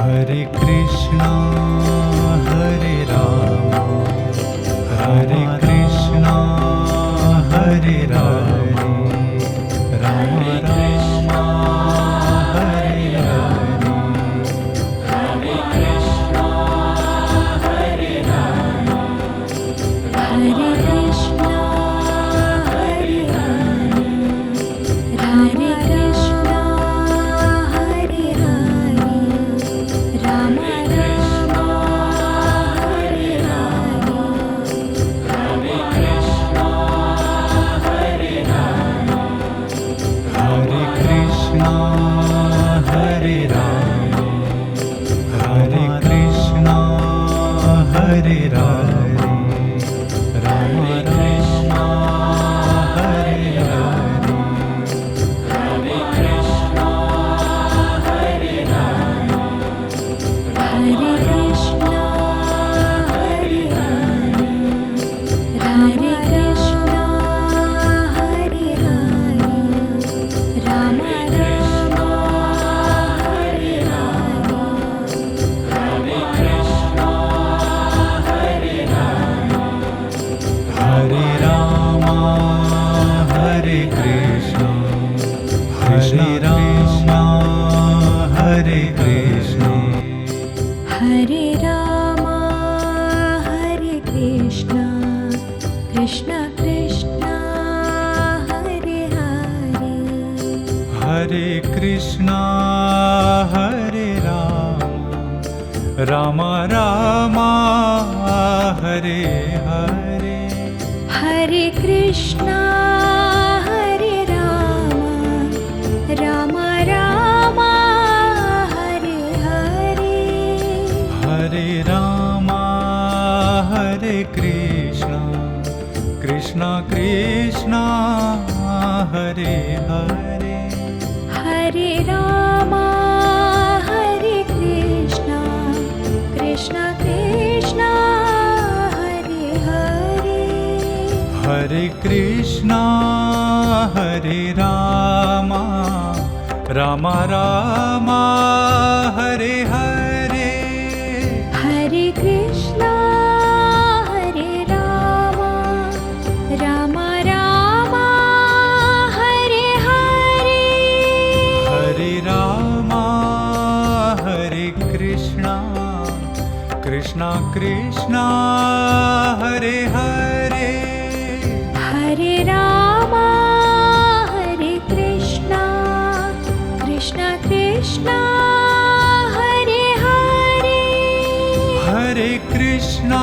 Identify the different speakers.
Speaker 1: Hare Krishna Hare Ram Hare Krishna Hare Ram Ram Ram Hare Hare Hare Krishna Hare Ram
Speaker 2: Hare Krishna Hare Ram Hare Krishna Hare Hare Ram Ram Hare Hare
Speaker 1: Hare Krishna Hare Ram Hare Krishna Hare Ram Hare Krishna Hare Ram Ram Krishna Hare Hare Hare Krishna Hare Ram
Speaker 2: Hare Krishna Hare Ram Hare Krishna Hare Hare Ram Ram Hare Hare
Speaker 1: Hare Krishna Hare Ram Hare Ram Hare Krishna Hare Ram Hare Krishna
Speaker 2: Hare Ram Hare Krishna Krishna Krishna Hare Hare
Speaker 1: Hare Krishna Hare Ram Ram Hare Hare
Speaker 2: Hare Krishna Hare Ram Ram Ram Hare Hare
Speaker 1: Hare Ram Hare Krishna Krishna Krishna Hare Hare
Speaker 2: Hare Ram Hare Krishna Krishna Krishna Hare Hare
Speaker 1: Hare Krishna Hare Ram Ram Ram Hare Hare
Speaker 2: Hare Krishna Hare Ram Ram Ram Hare Hare
Speaker 1: Hare Ram Hare Krishna Krishna Krishna Hare Hare
Speaker 2: Hare Ram Hare Krishna Krishna Krishna Hare Hare
Speaker 1: Hare Krishna